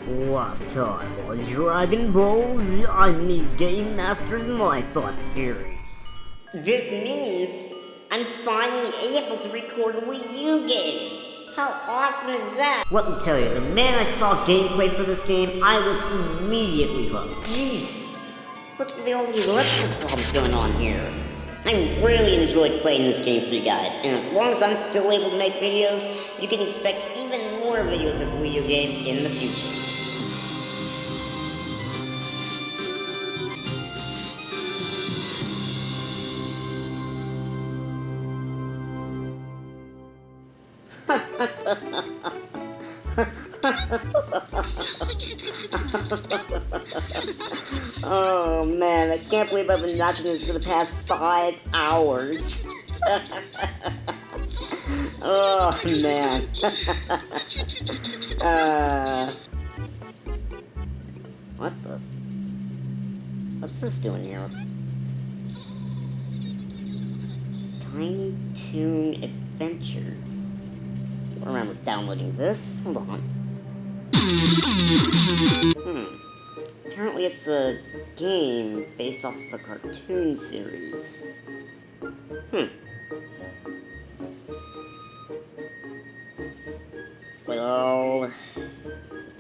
Last time on Dragon Ball Z, I made Game Master's My Thoughts series. This means I'm finally able to record Wii U games. How awesome is that? Let me tell you, the minute I saw gameplay for this game, I was immediately hooked. Jeez, what's with all these electrical problems going on here? I really enjoyed playing this game for you guys, and as long as I'm still able to make videos, you can expect even more videos of Wii U games in the future. Oh man, I can't believe I've been watching this for the past 5 hours. Oh man. What the? What's this doing here? Tiny Toon Adventures. I don't remember downloading this. Hold on. Apparently it's a game based off of a cartoon series. Well,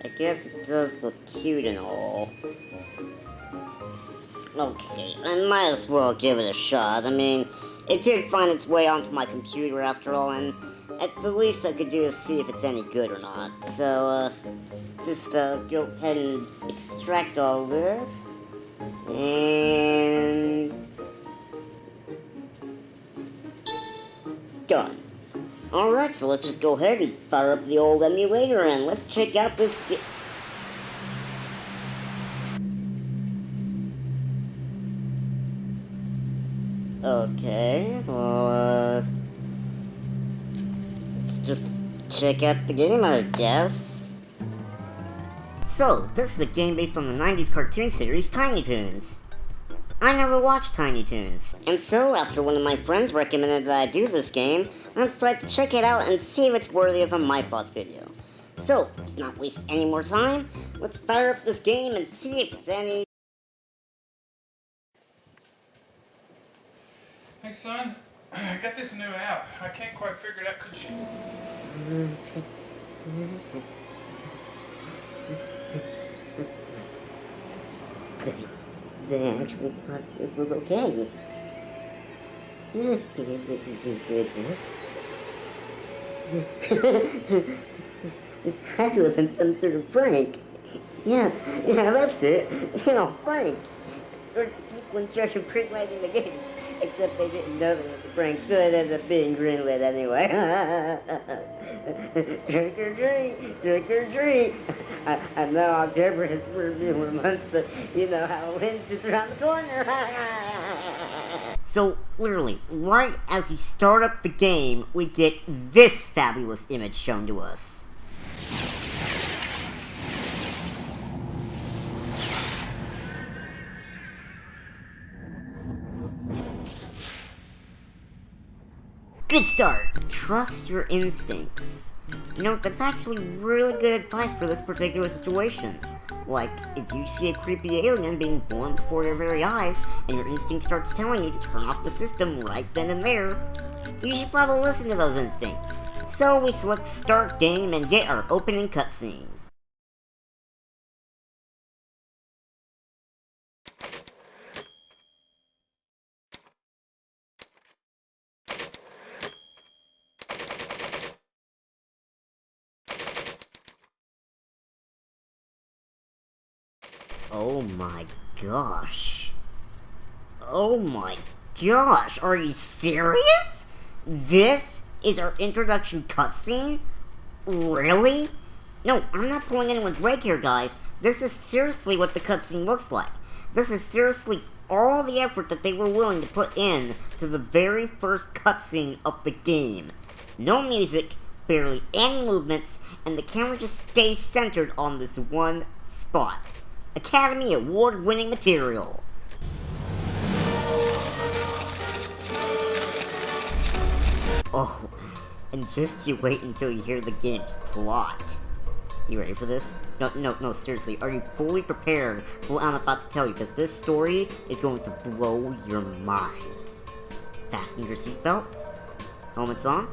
I guess it does look cute and all. Okay, I might as well give it a shot. I mean, it did find its way onto my computer after all, and at the least I could do is see if it's any good or not. So, just go ahead and extract all this. And done. Alright, so let's just go ahead and fire up the old emulator and let's check out this Okay, well, let's just check out the game, I guess. So, this is a game based on the 90s cartoon series Tiny Toons. I never watched Tiny Toons, and so after one of my friends recommended that I do this game, I decided to check it out and see if it's worthy of a My Thoughts video. So, let's not waste any more time, let's fire up this game and see if it's any... Hey son, I got this new app. I can't quite figure it out. Could you... They actually thought this was okay. This game didn't need to exist. This had to have been some sort of prank. Yeah, that's it. You know, prank. Towards the people in charge of greenlighting the games. Except they didn't know that it was a prank, so it ended up being greenlit anyway. Trick or treat, trick or treat. I know October is for a few more months, but you know Halloween's just around the corner. So, literally, right as you start up the game, we get this fabulous image shown to us. Good start! Trust your instincts. You know, that's actually really good advice for this particular situation. Like, if you see a creepy alien being born before your very eyes, and your instinct starts telling you to turn off the system right then and there, you should probably listen to those instincts. So we select Start Game and get our opening cutscene. Oh my gosh. Oh my gosh, are you serious? This is our introduction cutscene? Really? No, I'm not pulling anyone's leg here, guys. This is seriously what the cutscene looks like. This is seriously all the effort that they were willing to put in to the very first cutscene of the game. No music, barely any movements, and the camera just stays centered on this one spot. Academy Award-winning material. Oh, and just you wait until you hear the game's plot. You ready for this? No, seriously, are you fully prepared for what I'm about to tell you? Because this story is going to blow your mind. Fasten your seatbelt. Helmets on.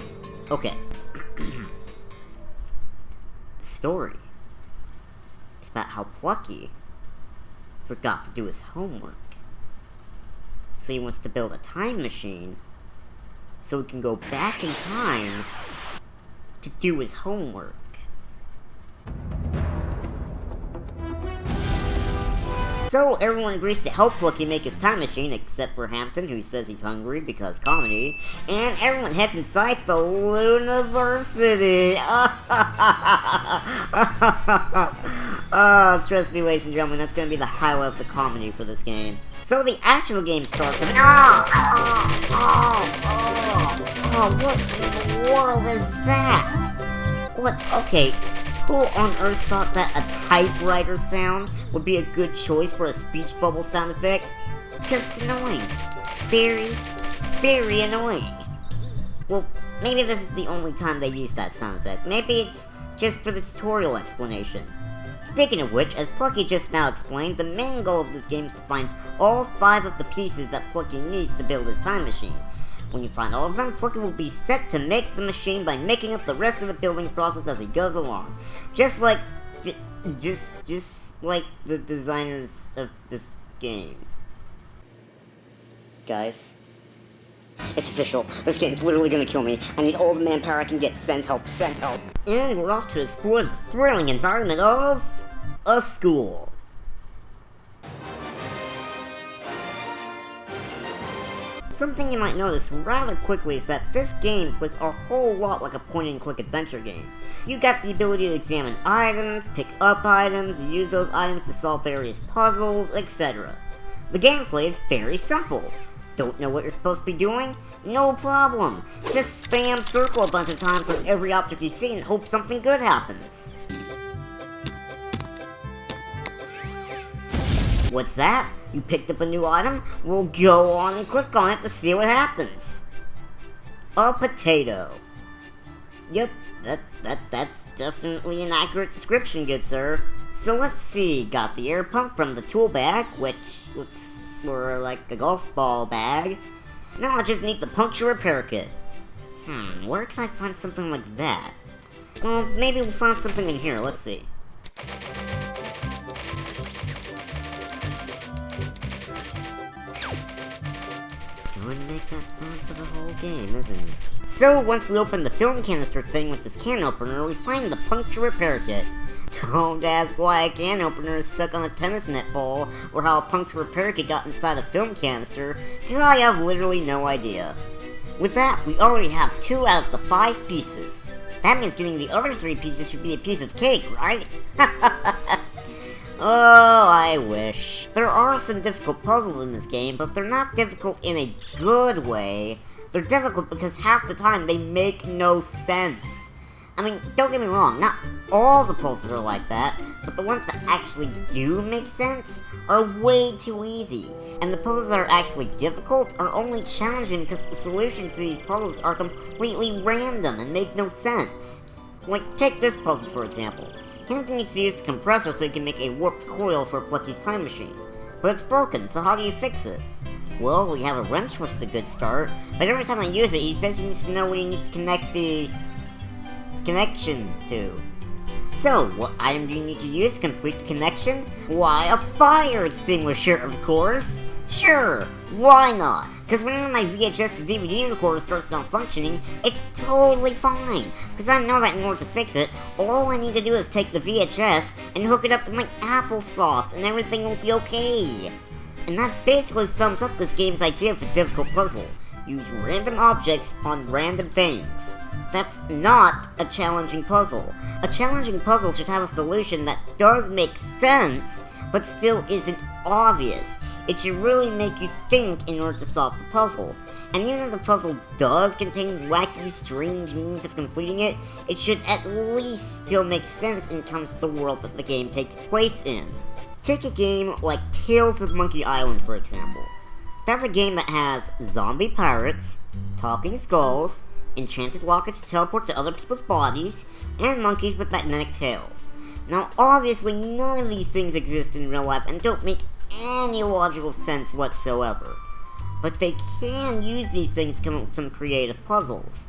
Okay. The story is about how Plucky forgot to do his homework. So he wants to build a time machine so he can go back in time to do his homework. So everyone agrees to help Plucky make his time machine, except for Hampton, who says he's hungry because comedy, and everyone heads inside the Luniversity. Trust me, ladies and gentlemen, that's going to be the highlight of the comedy for this game. So the actual game starts with what in the world is that? What? Okay, who on earth thought that a typewriter sound would be a good choice for a speech bubble sound effect? Because it's annoying. Very, very annoying. Well, maybe this is the only time they use that sound effect. Maybe it's just for the tutorial explanation. Speaking of which, as Plucky just now explained, the main goal of this game is to find all 5 of the pieces that Plucky needs to build his time machine. When you find all of them, Plucky will be set to make the machine by making up the rest of the building process as he goes along. Just like the designers of this game. Guys, it's official. This game's literally gonna kill me. I need all the manpower I can get. Send help, send help. And we're off to explore the thrilling environment of a school. Something you might notice rather quickly is that this game plays a whole lot like a point-and-click adventure game. You got the ability to examine items, pick up items, use those items to solve various puzzles, etc. The gameplay is very simple. Don't know what you're supposed to be doing? No problem. Just spam circle a bunch of times on every object you see and hope something good happens. What's that? You picked up a new item? Well, go on and click on it to see what happens. A potato. Yep, that's definitely an accurate description, good sir. So let's see, got the air pump from the tool bag, which looks more like a golf ball bag. Now I just need the puncture repair kit. Where can I find something like that? Well, maybe we'll find something in here, let's see. Going to make that sound for the whole game, isn't it? So, once we open the film canister thing with this can opener, we find the puncture repair kit. Don't ask why a can opener is stuck on a tennis net ball, or how a puncture repair kit got inside a film canister, because I have literally no idea. With that, we already have 2 out of the 5 pieces. That means getting the other 3 pieces should be a piece of cake, right? Oh, I wish. There are some difficult puzzles in this game, but they're not difficult in a good way. They're difficult because half the time they make no sense. I mean, don't get me wrong, not all the puzzles are like that, but the ones that actually do make sense are way too easy. And the puzzles that are actually difficult are only challenging because the solutions to these puzzles are completely random and make no sense. Like, take this puzzle for example. Hampton needs to use the compressor so he can make a warped coil for Plucky's time machine. But it's broken, so how do you fix it? Well, we have a wrench, which is a good start, but every time I use it, he says he needs to know what he needs to connect the connection to. So, what item do you need to use to complete the connection? Why, a fire extinguisher, of course! Sure, why not? Because whenever my VHS to DVD recorder starts malfunctioning, it's totally fine. Because I know that in order to fix it, all I need to do is take the VHS and hook it up to my applesauce and everything will be okay. And that basically sums up this game's idea of a difficult puzzle. Use random objects on random things. That's not a challenging puzzle. A challenging puzzle should have a solution that does make sense, but still isn't obvious. It should really make you think in order to solve the puzzle. And even if the puzzle does contain wacky, strange means of completing it, it should at least still make sense in terms of the world that the game takes place in. Take a game like Tales of Monkey Island, for example. That's a game that has zombie pirates, talking skulls, enchanted lockets to teleport to other people's bodies, and monkeys with magnetic tails. Now, obviously, none of these things exist in real life and don't make any logical sense whatsoever. But they can use these things to come up with some creative puzzles.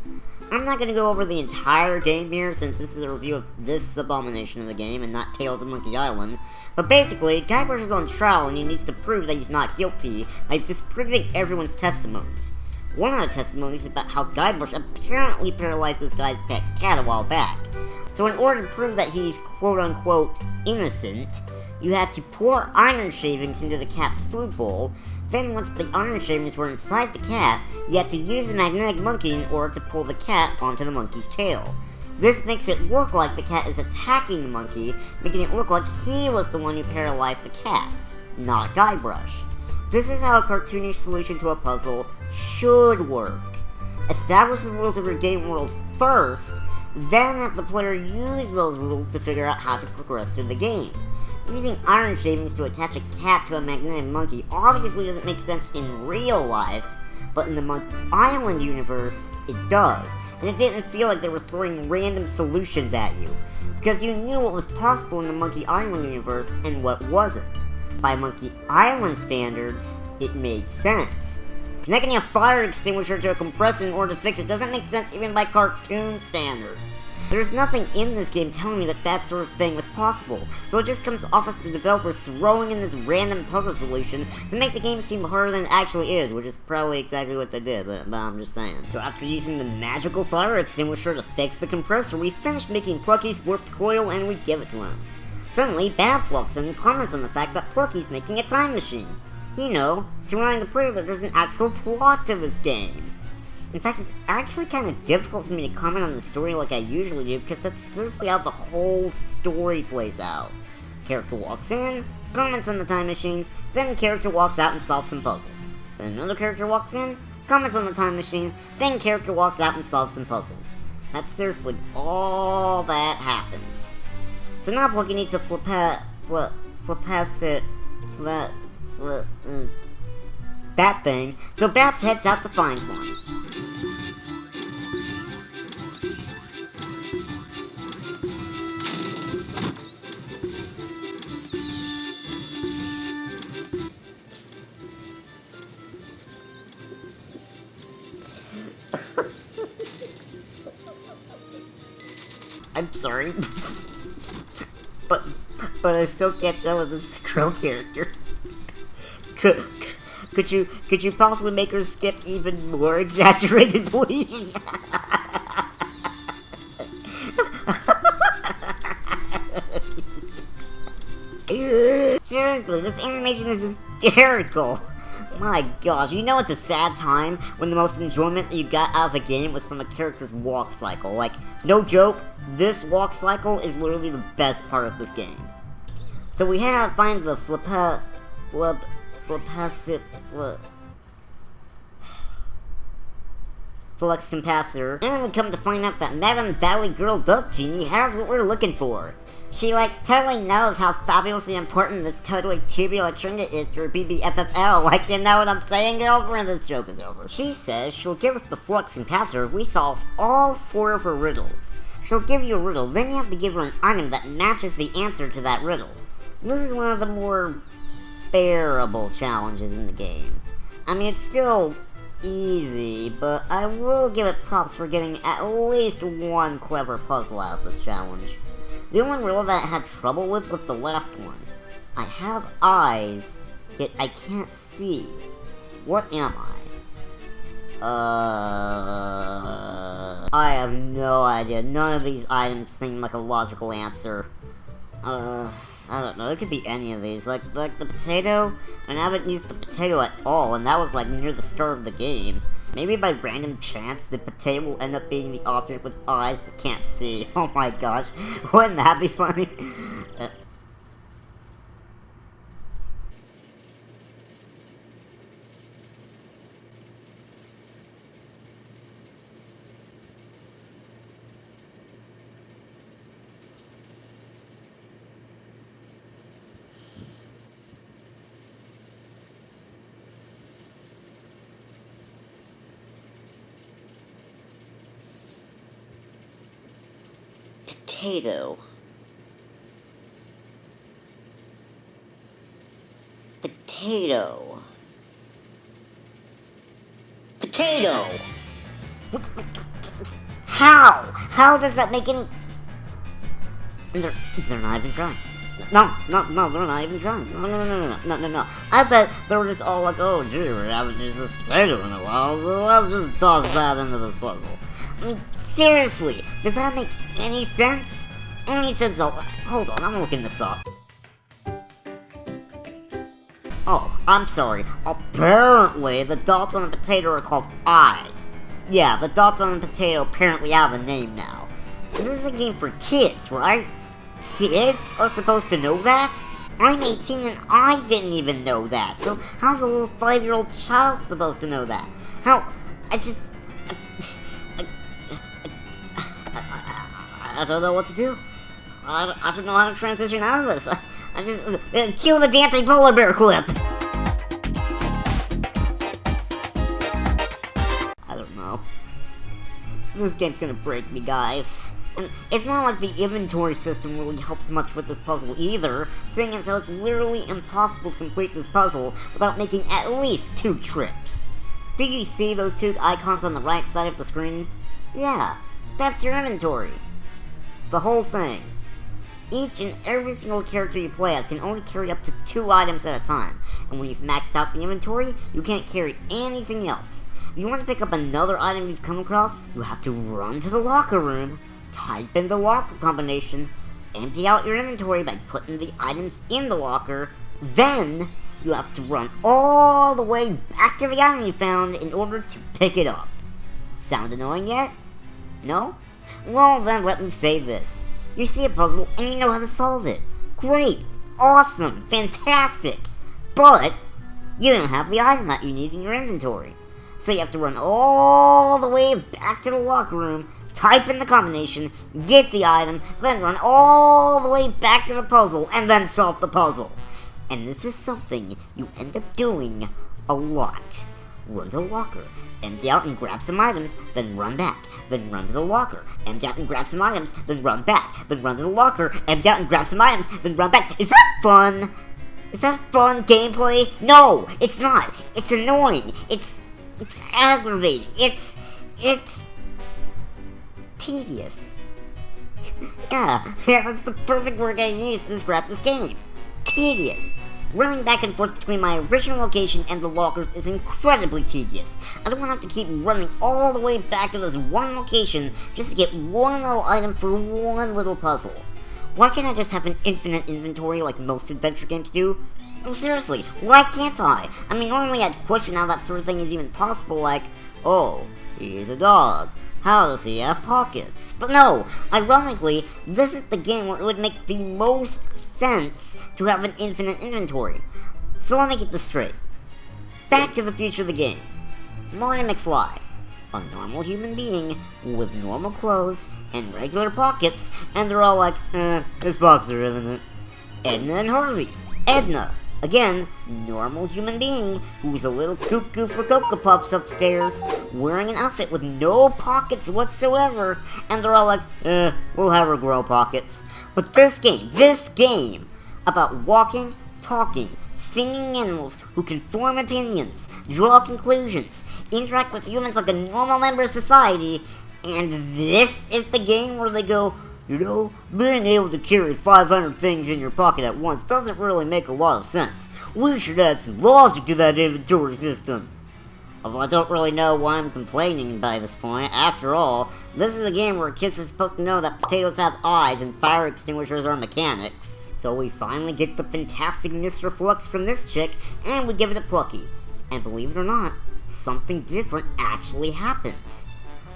I'm not going to go over the entire game here, since this is a review of this abomination of the game and not Tales of Monkey Island. But basically, Guybrush is on trial and he needs to prove that he's not guilty by disproving everyone's testimonies. One of the testimonies is about how Guybrush apparently paralyzed this guy's pet cat a while back. So in order to prove that he's quote-unquote innocent, you had to pour iron shavings into the cat's food bowl. Then once the iron shavings were inside the cat, you had to use the magnetic monkey in order to pull the cat onto the monkey's tail. This makes it look like the cat is attacking the monkey, making it look like he was the one who paralyzed the cat, not Guybrush. This is how a cartoonish solution to a puzzle should work. Establish the rules of your game world first, then have the player use those rules to figure out how to progress through the game. Using iron shavings to attach a cat to a magnetic monkey obviously doesn't make sense in real life, but in the Monkey Island universe, it does. And it didn't feel like they were throwing random solutions at you, because you knew what was possible in the Monkey Island universe and what wasn't. By Monkey Island standards, it made sense. Connecting a fire extinguisher to a compressor in order to fix it doesn't make sense even by cartoon standards. There's nothing in this game telling me that that sort of thing was possible, so it just comes off as the developers throwing in this random puzzle solution that makes the game seem harder than it actually is, which is probably exactly what they did, but I'm just saying. So after using the magical fire extinguisher to fix the compressor, we finished making Plucky's warped coil and we give it to him. Suddenly, Babs walks in and comments on the fact that Plucky's making a time machine. You know, to remind the player that there's an actual plot to this game. In fact, it's actually kind of difficult for me to comment on the story like I usually do, because that's seriously how the whole story plays out. Character walks in, comments on the time machine, then character walks out and solves some puzzles. Then another character walks in, comments on the time machine, then character walks out and solves some puzzles. That's seriously all that happens. So now Plucky needs to that thing, so Babs heads out to find one. I'm sorry, but I still can't tell if this is a girl character. Could you possibly make her skip even more exaggerated, please? Seriously, this animation is hysterical. My gosh, you know it's a sad time when the most enjoyment that you got out of the game was from a character's walk cycle. Like, no joke, this walk cycle is literally the best part of this game. So we had to find the flux capacitor, and we come to find out that Madame Valley Girl Duck Genie has what we're looking for. She, totally knows how fabulously important this totally tubular trinket is to her BBFFL. You know what I'm saying, girlfriend? This joke is over. She says she'll give us the flux capacitor if we solve all 4 of her riddles. She'll give you a riddle, then you have to give her an item that matches the answer to that riddle. This is one of the more bearable challenges in the game. I mean, it's still easy, but I will give it props for getting at least one clever puzzle out of this challenge. The only riddle that I had trouble with was the last one. I have eyes, yet I can't see. What am I? I have no idea. None of these items seem like a logical answer. I don't know, it could be any of these. Like the potato, and I haven't used the potato at all, and that was near the start of the game. Maybe by random chance, the potato will end up being the object with eyes but can't see. Oh my gosh, wouldn't that be funny? Potato. Potato. Potato! How? How does that make any... They're not even trying. No, they're not even trying. No. I bet they were just all like, oh, gee, we haven't used this potato in a while, so let's just toss that into this puzzle. I mean, seriously, does that make any sense? Any sense? Oh, hold on, I'm looking this up. Oh, I'm sorry. Apparently, the dots on the potato are called eyes. Yeah, the dots on the potato apparently have a name now. This is a game for kids, right? Kids are supposed to know that? I'm 18 and I didn't even know that. So how's a little 5-year-old child supposed to know that? How? I don't know what to do. I don't know how to transition out of this. I just... cue the dancing polar bear clip! I don't know. This game's gonna break me, guys. And it's not like the inventory system really helps much with this puzzle either, seeing as how it's literally impossible to complete this puzzle without making at least 2 trips. Do you see those 2 icons on the right side of the screen? Yeah, that's your inventory. The whole thing. Each and every single character you play as can only carry up to 2 items at a time, and when you've maxed out the inventory, you can't carry anything else. If you want to pick up another item you've come across, you have to run to the locker room, type in the locker combination, empty out your inventory by putting the items in the locker, then you have to run all the way back to the item you found in order to pick it up. Sound annoying yet? No? Well then let me say this. You see a puzzle and you know how to solve it. Great! Awesome! Fantastic! But you don't have the item that you need in your inventory. So you have to run all the way back to the locker room, type in the combination, get the item, then run all the way back to the puzzle, and then solve the puzzle. And this is something you end up doing a lot. Run to the locker, empty out and grab some items, then run back, then run to the locker, empty out and grab some items, then run back, then run to the locker, empty out and grab some items, then run back. Is that fun? Is that fun gameplay? No, it's not. It's annoying. It's aggravating. It's tedious. yeah, that's the perfect word I use to describe this game. Tedious. Running back and forth between my original location and the lockers is incredibly tedious. I don't want to have to keep running all the way back to this one location just to get one little item for one little puzzle. Why can't I just have an infinite inventory like most adventure games do? No, seriously, why can't I? I mean, normally I'd question how that sort of thing is even possible, like, oh, he's a dog. How does he have pockets? But no, ironically, this is the game where it would make the most sense to have an infinite inventory. So let me get this straight. Back to the future of the game. Marty McFly, a normal human being with normal clothes and regular pockets, and they're all like, his pockets are in it. Edna and Harvey. Edna, again, normal human being who's a little cuckoo for Cocoa Puffs upstairs, wearing an outfit with no pockets whatsoever, and they're all like, we'll have her grow pockets. But this game, about walking, talking, singing animals who can form opinions, draw conclusions, interact with humans like a normal member of society, and this is the game where they go, you know, being able to carry 500 things in your pocket at once doesn't really make a lot of sense. We should add some logic to that inventory system. Although I don't really know why I'm complaining by this point. After all, this is a game where kids are supposed to know that potatoes have eyes and fire extinguishers are mechanics. So we finally get the fantastic Mr. Flux from this chick, and we give it a Plucky. And believe it or not, something different actually happens.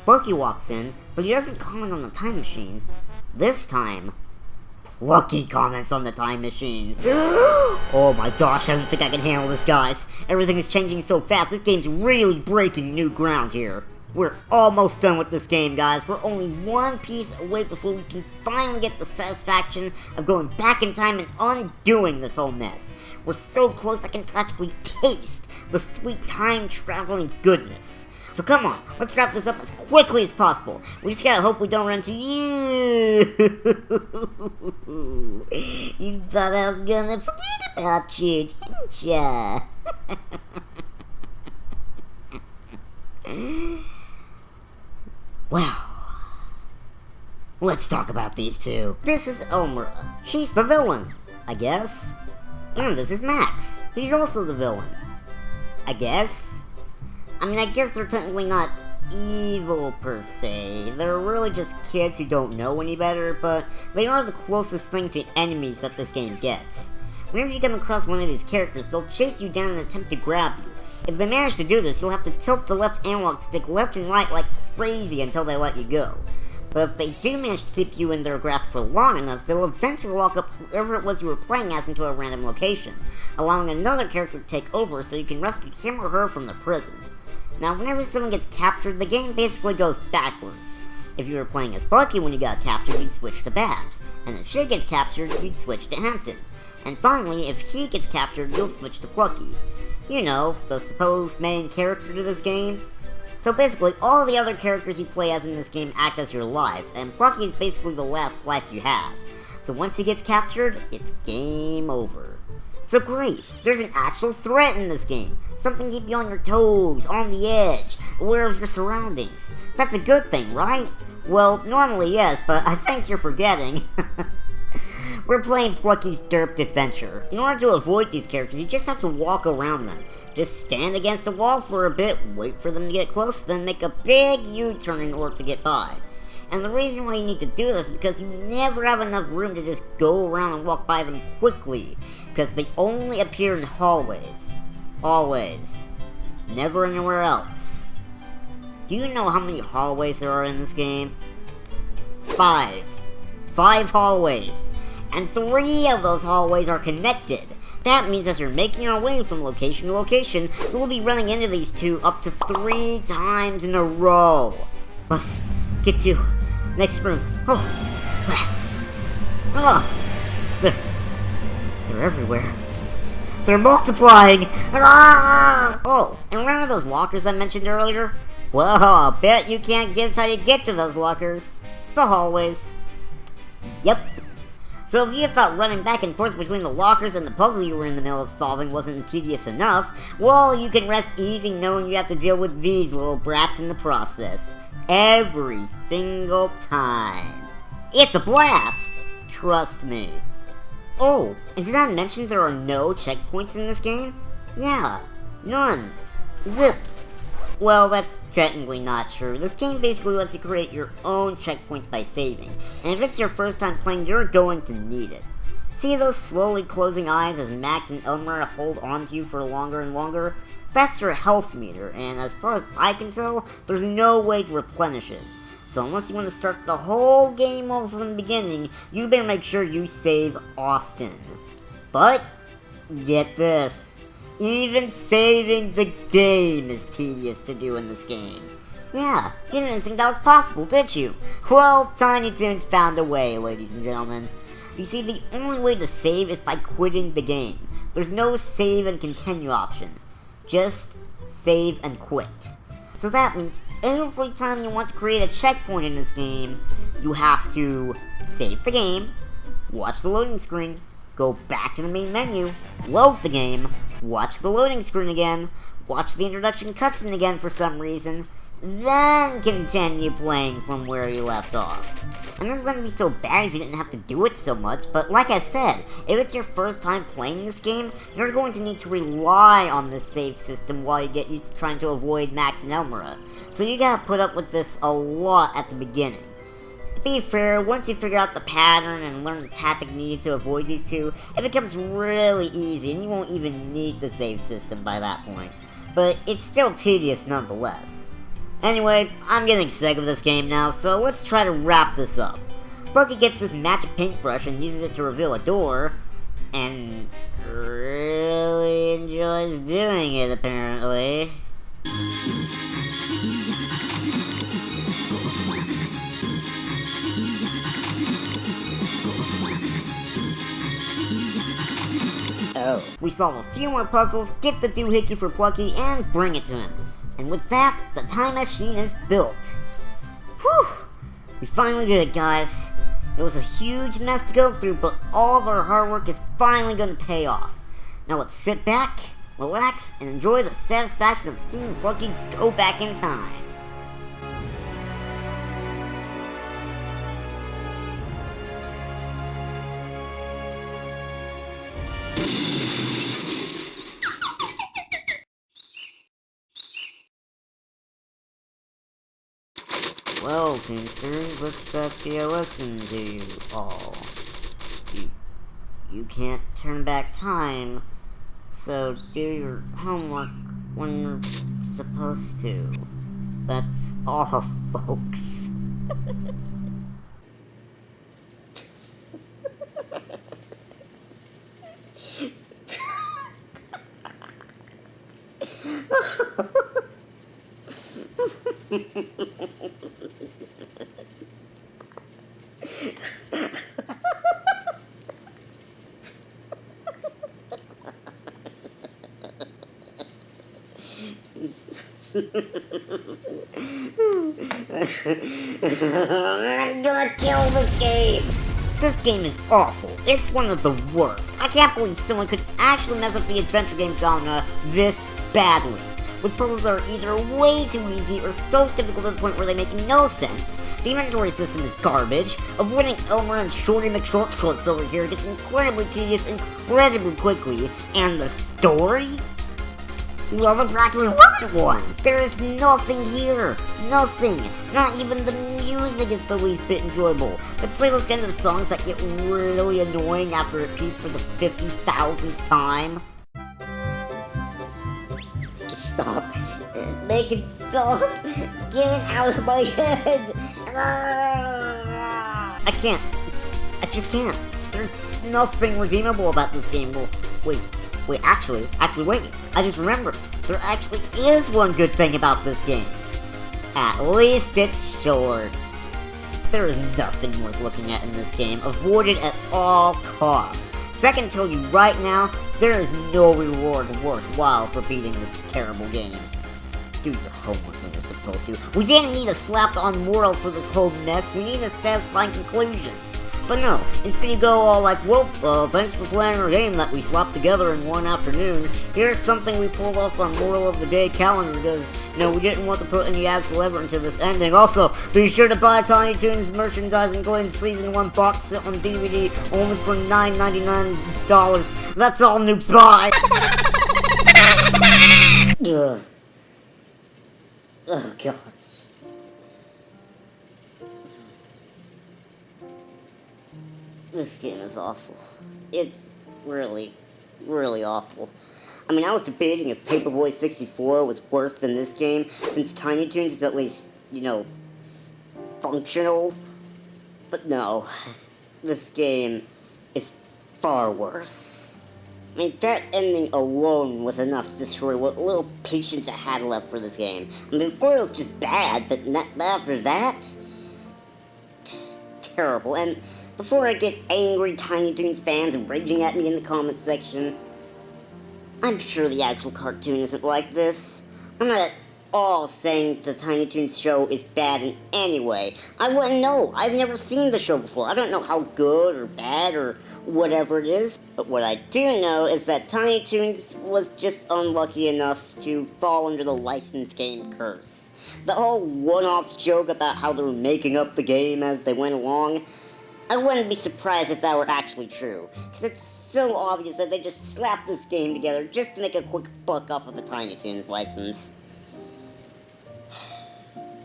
Plucky walks in, but he doesn't comment on the time machine. This time, Plucky comments on the time machine. Oh my gosh, I don't think I can handle this, guys. Everything is changing so fast, this game's really breaking new ground here. We're almost done with this game, guys. We're only one piece away before we can finally get the satisfaction of going back in time and undoing this whole mess. We're so close I can practically taste the sweet time-traveling goodness. So come on, let's wrap this up as quickly as possible. We just gotta hope we don't run into you. You thought I was gonna forget about you, didn't ya? Well, let's talk about these two. This is Elmira. She's the villain, I guess. And this is Max. He's also the villain, I guess. I mean, I guess they're technically not evil per se. They're really just kids who don't know any better, but they are the closest thing to enemies that this game gets. Whenever you come across one of these characters, they'll chase you down and attempt to grab you. If they manage to do this, you'll have to tilt the left analog stick left and right like crazy until they let you go. But if they do manage to keep you in their grasp for long enough, they'll eventually lock up whoever it was you were playing as into a random location, allowing another character to take over so you can rescue him or her from the prison. Now, whenever someone gets captured, the game basically goes backwards. If you were playing as Plucky when you got captured, you'd switch to Babs, and if she gets captured, you'd switch to Hampton. And finally, if he gets captured, you'll switch to Plucky. You know, the supposed main character to this game. So basically, all the other characters you play as in this game act as your lives, and Plucky is basically the last life you have. So once he gets captured, it's game over. So great, there's an actual threat in this game. Something to keep you on your toes, on the edge, aware of your surroundings. That's a good thing, right? Well, normally yes, but I think you're forgetting. We're playing Plucky's Derped adventure. In order to avoid these characters, you just have to walk around them. Just stand against a wall for a bit, wait for them to get close, then make a big U-turn in order to get by. And the reason why you need to do this is because you never have enough room to just go around and walk by them quickly, because they only appear in hallways. Always. Never anywhere else. Do you know how many hallways there are in this game? 5. 5 hallways. And 3 of those hallways are connected. That means as you're making your way from location to location, you will be running into these two up to 3 times in a row. Let's get to next room. Oh, rats. Oh, they're everywhere. They're multiplying! Ah! Oh, and remember those lockers I mentioned earlier? Well, I'll bet you can't guess how you get to those lockers. The hallways. Yep. So if you thought running back and forth between the lockers and the puzzle you were in the middle of solving wasn't tedious enough, well, you can rest easy knowing you have to deal with these little brats in the process. Every single time. It's a blast! Trust me. Oh, and did I mention there are no checkpoints in this game? Yeah, none. Zip. Well, that's technically not true. This game basically lets you create your own checkpoints by saving, and if it's your first time playing, you're going to need it. See those slowly closing eyes as Max and Elmira hold on to you for longer and longer? That's your health meter, and as far as I can tell, there's no way to replenish it. So unless you want to start the whole game over from the beginning, you better make sure you save often. But, get this. Even saving the game is tedious to do in this game. Yeah, you didn't think that was possible, did you? Well, Tiny Toons found a way, ladies and gentlemen. You see, the only way to save is by quitting the game. There's no save and continue option. Just save and quit. So that means every time you want to create a checkpoint in this game, you have to save the game, watch the loading screen, go back to the main menu, load the game, watch the loading screen again, watch the introduction cutscene again for some reason, then continue playing from where you left off. And this wouldn't be so bad if you didn't have to do it so much, but like I said, if it's your first time playing this game, you're going to need to rely on this save system while you get used to trying to avoid Max and Elmira. So you gotta put up with this a lot at the beginning. To be fair, once you figure out the pattern and learn the tactic needed to avoid these two, it becomes really easy and you won't even need the save system by that point. But it's still tedious nonetheless. Anyway, I'm getting sick of this game now, so let's try to wrap this up. Plucky gets this magic paintbrush and uses it to reveal a door, and really enjoys doing it, apparently. Oh. We solve a few more puzzles, get the doohickey for Plucky, and bring it to him. And with that, the time machine is built. Whew! We finally did it, guys. It was a huge mess to go through, but all of our hard work is finally going to pay off. Now let's sit back, relax, and enjoy the satisfaction of seeing Plucky go back in time. Well, Toonsters, let that be a lesson to you all. You can't turn back time, so do your homework when you're supposed to. That's all, folks. I'm gonna kill this game! This game is awful. It's one of the worst. I can't believe someone could actually mess up the adventure game genre this badly. With puzzles that are either way too easy or so difficult to the point where they make no sense. The inventory system is garbage. Avoiding Elmer and Shorty McShortshorts over here gets incredibly tedious incredibly quickly. And the story? Well, there practically wasn't one. There is nothing here. Nothing. Not even the music is the least bit enjoyable. They play those kinds of songs that get really annoying after it repeats for the 50,000th time. Stop. Make it stop. Get it out of my head. I can't. I just can't. There's nothing redeemable about this game. Well, wait, actually, wait. I just remembered. There actually is one good thing about this game. At least it's short. There is nothing worth looking at in this game. Avoid it at all costs. So I can tell you right now, there is no reward worthwhile for beating this terrible game. Do your homework when you're supposed to. We didn't need a slapped-on moral for this whole mess. We need a satisfying conclusion. But no, instead you go all like, well, thanks for playing our game that we slapped together in one afternoon. Here's something we pulled off our moral of the day calendar because, you know, we didn't want to put any actual effort into this ending. Also, be sure to buy Tiny Toons merchandise, including Season 1 box set on DVD, only for $9.99. That's all new buy! Ugh. Oh, gosh. This game is awful. It's really, really awful. I mean, I was debating if Paperboy 64 was worse than this game, since Tiny Toons is at least, you know, functional. But no, this game is far worse. I mean, that ending alone was enough to destroy what little patience I had left for this game. I mean, before it was just bad, but after that, terrible. And before I get angry Tiny Toons fans raging at me in the comment section, I'm sure the actual cartoon isn't like this. I'm not at all saying the Tiny Toons show is bad in any way. I wouldn't know. I've never seen the show before. I don't know how good or bad or whatever it is. But what I do know is that Tiny Toons was just unlucky enough to fall under the licensed game curse. The whole one-off joke about how they were making up the game as they went along, I wouldn't be surprised if that were actually true, because it's so obvious that they just slapped this game together just to make a quick buck off of the Tiny Toons license.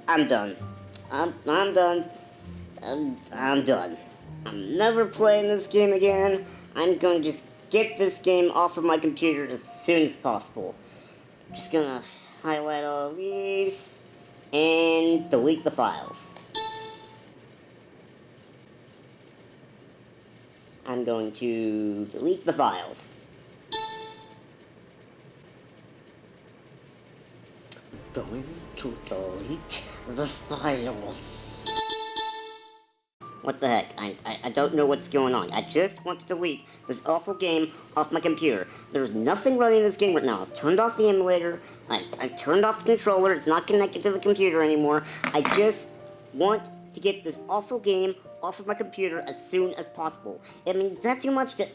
I'm done. I'm done. I'm done. I'm never playing this game again. I'm gonna just get this game off of my computer as soon as possible. I'm just gonna highlight all these and delete the files. I'm going to delete the files. Going to delete the files. What the heck? I don't know what's going on. I just want to delete this awful game off my computer. There's nothing running in this game right now. I've turned off the emulator. I've turned off the controller. It's not connected to the computer anymore. I just want to get this awful game off of my computer as soon as possible. I mean, is that too much to...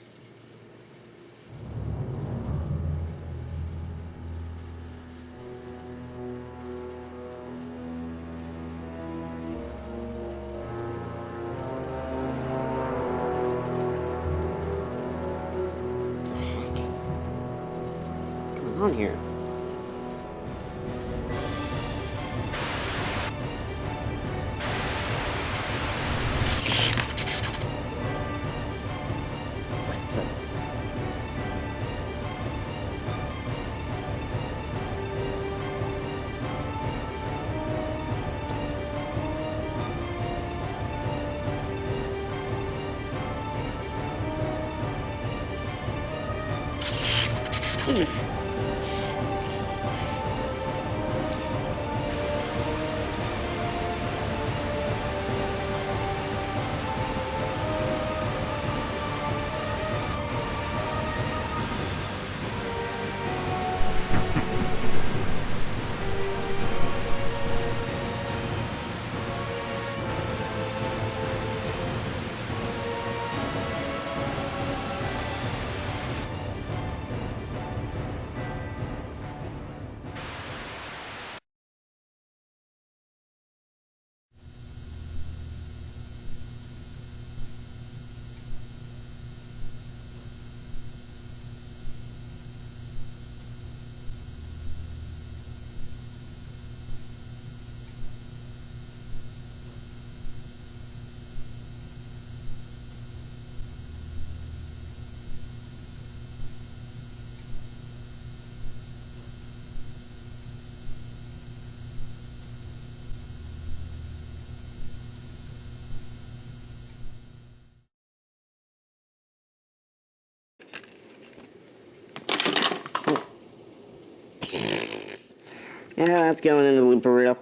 on here? Yeah, that's going in the blooper reel.